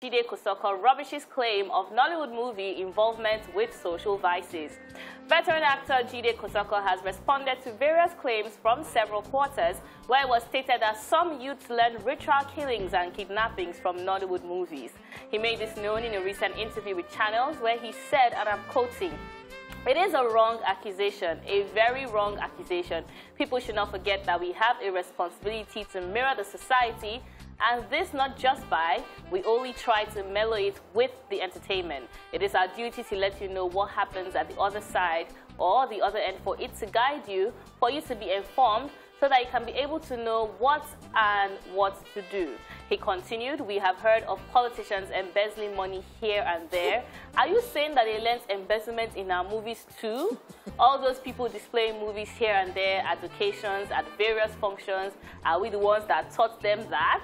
Jide Kosoko rubbishes claim of Nollywood movie involvement with social vices. Veteran actor Jide Kosoko has responded to various claims from several quarters where it was stated that some youths learn ritual killings and kidnappings from Nollywood movies. He made this known in a recent interview with Channels where he said, and I'm quoting, "It is a wrong accusation, a very wrong accusation. People should not forget that we have a responsibility to mirror the society, and this not just by, we only try to mellow it with the entertainment. It is our duty to let you know what happens at the other side or the other end, for it to guide you, for you to be informed, so that you can be able to know what to do." He continued, "We have heard of politicians embezzling money here and there. Are you saying that they lent embezzlement in our movies too? All those people displaying movies here and there at occasions, at various functions, are we the ones that taught them that?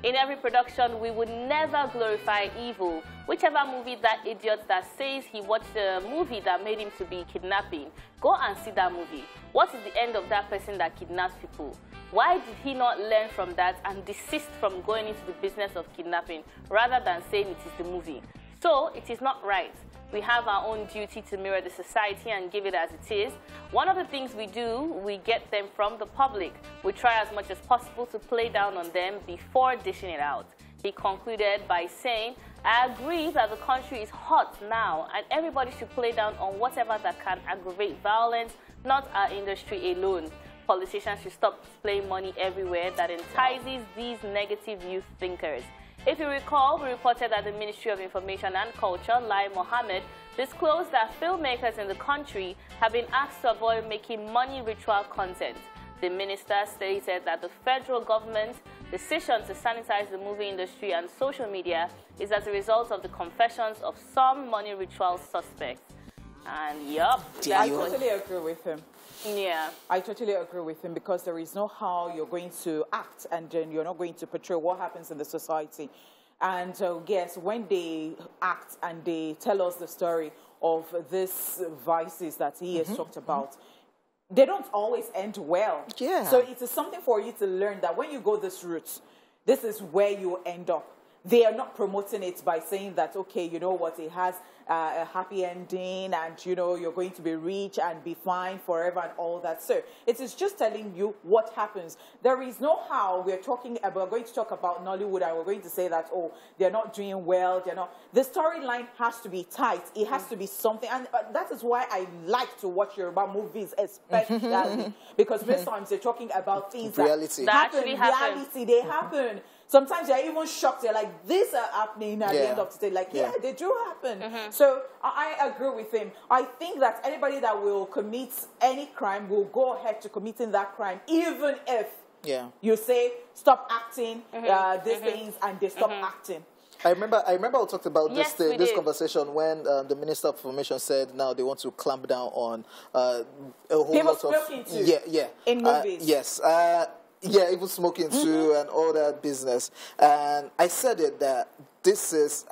In every production, we would never glorify evil. Whichever movie that idiot that says he watched a movie that made him to be kidnapping, go and see that movie. What is the end of that person that kidnaps people? Why did he not learn from that and desist from going into the business of kidnapping rather than saying it is the movie? So it is not right. We have our own duty to mirror the society and give it as it is. One of the things we do, we get them from the public. We try as much as possible to play down on them before dishing it out." He concluded by saying, "I agree that the country is hot now and everybody should play down on whatever that can aggravate violence, not our industry alone. Politicians should stop displaying money everywhere that entices these negative youth thinkers." If you recall, we reported that the Ministry of Information and Culture, Lai Mohammed, disclosed that filmmakers in the country have been asked to avoid making money ritual content. The minister stated that the federal government's decision to sanitize the movie industry and social media is as a result of the confessions of some money ritual suspects. And yup, I totally agree with him. Yeah. I totally agree with him, because there is no how you're going to act and then you're not going to portray what happens in the society. And yes, when they act and they tell us the story of these vices that he has talked about, they don't always end well. Yeah. So it is something for you to learn that when you go this route, this is where you end up. They are not promoting it by saying that, okay, you know what, it has a happy ending and, you know, you're going to be rich and be fine forever and all that. So it is just telling you what happens. There is no how we're going to talk about Nollywood and we're going to say that, oh, they're not doing well, they're not. The storyline has to be tight. It has to be something. And that is why I like to watch Yoruba movies, especially because most times they're talking about things that actually happen. Reality, they happen. Sometimes you're even shocked. You're like, these are happening at the end of the day. Like, yeah, they do happen. So I agree with him. I think that anybody that will commit any crime will go ahead to committing that crime, even if you say, stop acting these things, and they stop acting. I remember I talked about this conversation when the Minister of Information said now they want to clamp down on a whole lot of in movies. Yes. Yeah, even smoking too and all that business. And I said it that this is,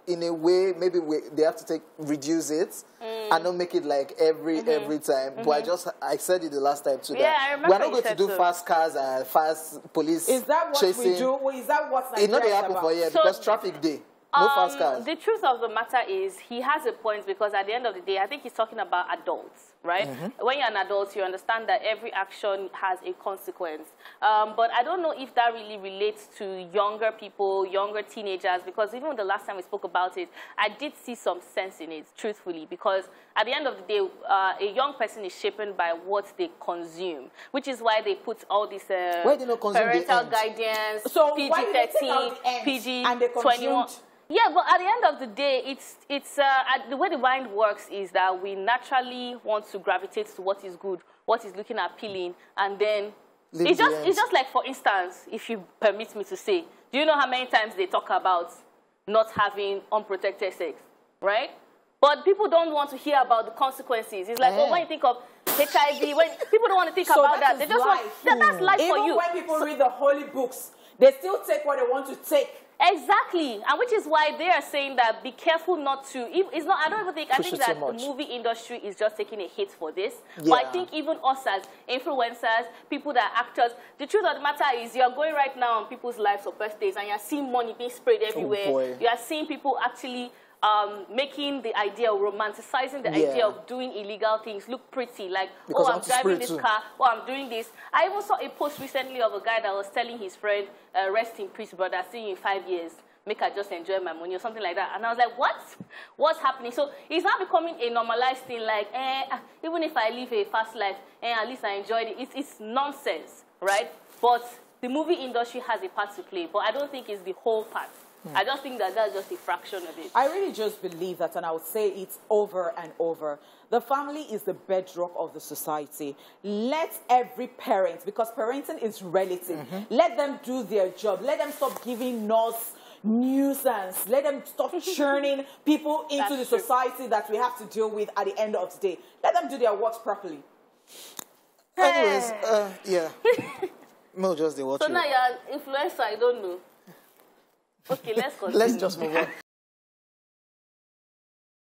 in a way, maybe they have to reduce it and not make it like every time. But I said it the last time too. Yeah, I remember. We're not going to do fast cars and fast police. Is that what chasing. we do? Is that what Nigeria is about? It's not happen for here because traffic day. No fast cars. The truth of the matter is he has a point, because at the end of the day, I think he's talking about adults, right? When you're an adult, you understand that every action has a consequence. But I don't know if that really relates to younger people, younger teenagers, because even the last time we spoke about it, I did see some sense in it, truthfully, because at the end of the day, a young person is shaped by what they consume, which is why they put all this parental guidance, so PG-13, PG-21. Yeah, but at the end of the day, the way the mind works is that we naturally want to gravitate to what is good, what is looking appealing, and then it's just like, for instance, if you permit me to say, do you know how many times they talk about not having unprotected sex, right? But people don't want to hear about the consequences. It's like, oh, when you think of HIV, when people don't want to think about that. They just want that's life for you. Even when people read the holy books, they still take what they want to take. Exactly, and which is why they are saying that be careful not to. It's not. I don't even think. I think that the movie industry is just taking a hit for this. Yeah. But I think even us as influencers, people that are actors, the truth of the matter is you are going right now on people's lives or birthdays, and you are seeing money being sprayed everywhere. Oh boy. You are seeing people actually making the idea of romanticizing the idea of doing illegal things look pretty. Like, because oh, I'm driving this car, oh, I'm doing this. I even saw a post recently of a guy that was telling his friend, rest in peace, brother, see you in 5 years. Make I just enjoy my money or something like that. And I was like, what? What's happening? So it's now becoming a normalized thing, like, even if I live a fast life, at least I enjoyed it. It's nonsense, right? But the movie industry has a part to play, but I don't think it's the whole part. I just think that that's just a fraction of it. I really just believe that, and I would say it over and over. The family is the bedrock of the society. Let every parent, because parenting is relative, let them do their job. Let them stop giving us nuisance. Let them stop churning people into the society that we have to deal with at the end of the day. Let them do their works properly. Anyways, yeah. No, just the watch. So now you're an influencer, I don't know. Okay, let's continue. Let's just move on.